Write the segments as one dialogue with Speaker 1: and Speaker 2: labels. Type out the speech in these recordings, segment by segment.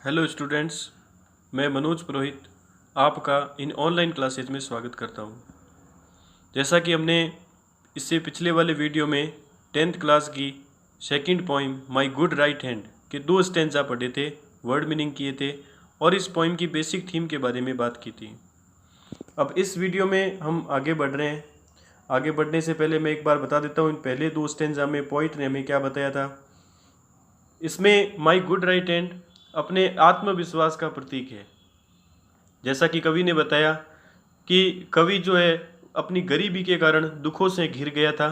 Speaker 1: Hello students, मैं मनोज पुरोहित आपका इन online classes में स्वागत करता हूं। जैसा कि हमने इससे पिछले वाले वीडियो में 10th क्लास की second poem my good right hand के 2 स्टैंजा पढ़े थे, वर्ड मीनिंग किए थे और इस पोइम की बेसिक थीम के बारे में बात की थी। अब इस वीडियो में हम आगे बढ़ रहे हैं। आगे बढ़ने से पहले मैं एक बार बता देता हूँ इन पहले 2 स्टैंजा में पोइट ने हमें क्या बताया था। इसमें माय गुड राइट हैंड अपने आत्मविश्वास का प्रतीक है। जैसा कि कवि ने बताया कि कवि जो है अपनी गरीबी के कारण दुखों से घिर गया था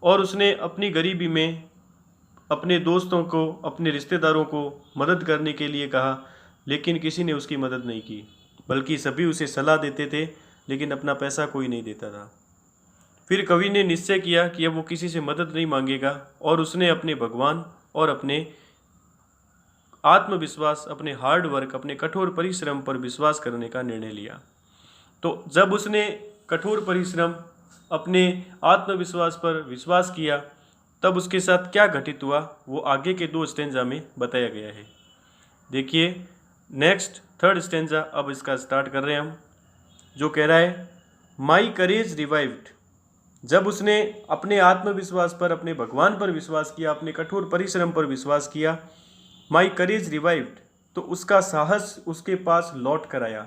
Speaker 1: और उसने अपनी गरीबी में अपने दोस्तों को, अपने रिश्तेदारों को मदद करने के लिए कहा, लेकिन किसी ने उसकी मदद नहीं की, बल्कि सभी उसे सलाह देते थे, लेकिन अपना पैसा कोई नहीं देता था। फिर कवि ने निश्चय किया कि अब वो किसी से मदद नहीं मांगेगा और उसने अपने भगवान और अपने आत्मविश्वास, अपने हार्ड वर्क, अपने कठोर परिश्रम पर विश्वास करने का निर्णय लिया। तो जब उसने कठोर परिश्रम, अपने आत्मविश्वास पर विश्वास किया, तब उसके साथ क्या घटित हुआ वो आगे के 2 स्टैंजा में बताया गया है। देखिए नेक्स्ट 3rd स्टैंजा अब इसका स्टार्ट कर रहे हैं हम, जो कह रहा है माई करेज रिवाइव्ड। जब उसने अपने आत्मविश्वास पर, अपने भगवान पर विश्वास किया, अपने कठोर परिश्रम पर विश्वास किया, माई करेज रिवाइव्ड, तो उसका साहस उसके पास लौट कर आया,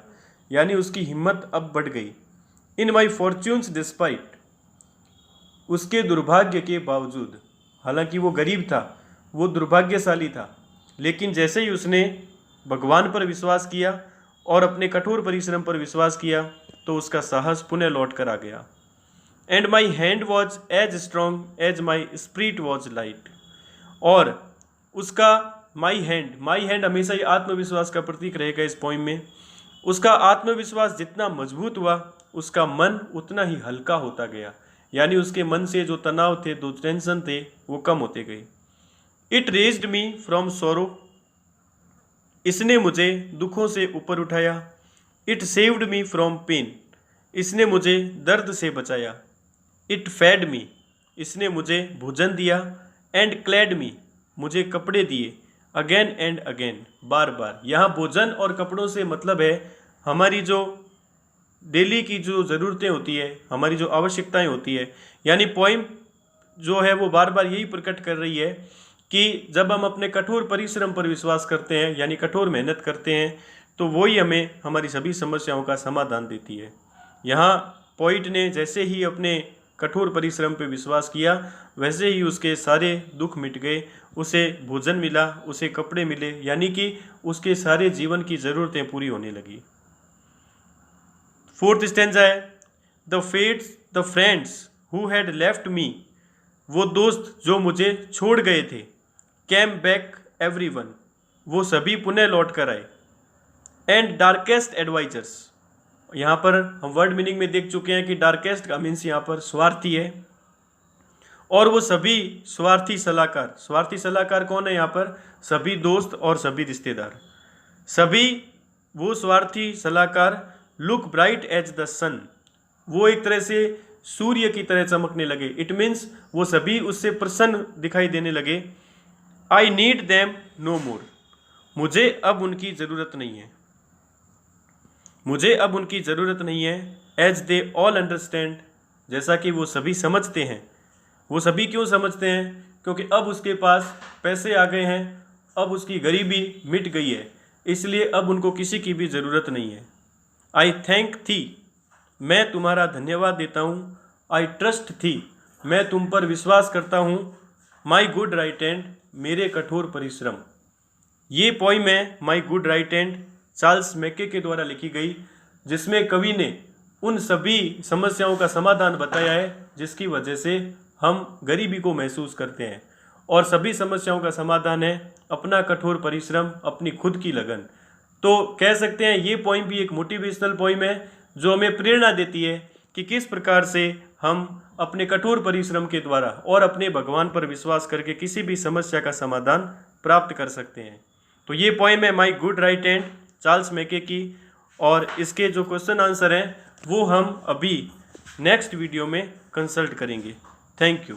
Speaker 1: यानी उसकी हिम्मत अब बढ़ गई। इन माई फॉर्च्यून्स डिस्पाइट, उसके दुर्भाग्य के बावजूद, हालांकि वो गरीब था, वो दुर्भाग्यशाली था, लेकिन जैसे ही उसने भगवान पर विश्वास किया और अपने कठोर परिश्रम पर विश्वास किया तो उसका साहस पुनः लौट कर आ गया। And my hand was as strong as my spirit was light, और उसका माई हैंड हमेशा ही आत्मविश्वास का प्रतीक रहेगा इस पोइम में। उसका आत्मविश्वास जितना मजबूत हुआ, उसका मन उतना ही हल्का होता गया, यानी उसके मन से जो तनाव थे, जो टेंशन थे, वो कम होते गए। It raised me from sorrow, इसने मुझे दुखों से ऊपर उठाया। It saved me from pain, इसने मुझे दर्द से बचाया। इट फेड मी, इसने मुझे भोजन दिया। एंड क्लैड मी, मुझे कपड़े दिए। अगेन एंड अगेन, बार बार। यहाँ भोजन और कपड़ों से मतलब है हमारी जो डेली की जो ज़रूरतें होती है, हमारी जो आवश्यकताएं होती है। यानी पोइम जो है वो बार बार यही प्रकट कर रही है कि जब हम अपने कठोर परिश्रम पर विश्वास करते हैं, यानी कठोर मेहनत करते हैं, तो वही हमें हमारी सभी समस्याओं का समाधान देती है। यहाँ पोइट ने जैसे ही अपने कठोर परिश्रम पर विश्वास किया, वैसे ही उसके सारे दुख मिट गए, उसे भोजन मिला, उसे कपड़े मिले, यानी कि उसके सारे जीवन की ज़रूरतें पूरी होने लगी। 4th स्टैंजा है the friends who had left me, वो दोस्त जो मुझे छोड़ गए थे। कैम बैक एवरीवन, वो सभी पुनः लौट कर आए। एंड डार्केस्ट एडवाइजर्स, यहाँ पर हम वर्ड मीनिंग में देख चुके हैं कि डार्केस्ट का मीन्स यहाँ पर स्वार्थी है, और वो सभी स्वार्थी सलाहकार कौन है यहाँ पर? सभी दोस्त और सभी रिश्तेदार। सभी वो स्वार्थी सलाहकार लुक ब्राइट एज द सन, वो एक तरह से सूर्य की तरह चमकने लगे। इट मीन्स वो सभी उससे प्रसन्न दिखाई देने लगे। आई नीड देम नो मोर, मुझे अब उनकी ज़रूरत नहीं है, मुझे अब उनकी ज़रूरत नहीं है। एज दे ऑल अंडरस्टैंड, जैसा कि वो सभी समझते हैं। वो सभी क्यों समझते हैं? क्योंकि अब उसके पास पैसे आ गए हैं, अब उसकी गरीबी मिट गई है, इसलिए अब उनको किसी की भी ज़रूरत नहीं है। आई थैंक थी, मैं तुम्हारा धन्यवाद देता हूँ। आई ट्रस्ट थी, मैं तुम पर विश्वास करता हूँ। माई गुड राइट हैंड, मेरे कठोर परिश्रम। ये पोइम है my good right hand, Charles Mackay के द्वारा लिखी गई, जिसमें कवि ने उन सभी समस्याओं का समाधान बताया है जिसकी वजह से हम गरीबी को महसूस करते हैं, और सभी समस्याओं का समाधान है अपना कठोर परिश्रम, अपनी खुद की लगन। तो कह सकते हैं ये पोइम भी एक मोटिवेशनल पोइम है जो हमें प्रेरणा देती है कि किस प्रकार से हम अपने कठोर परिश्रम के द्वारा और अपने भगवान पर विश्वास करके किसी भी समस्या का समाधान प्राप्त कर सकते हैं। तो ये पोइम है my good right hand, Charles Mackay की, और इसके जो क्वेश्चन आंसर हैं वो हम अभी नेक्स्ट वीडियो में कंसल्ट करेंगे। Thank you.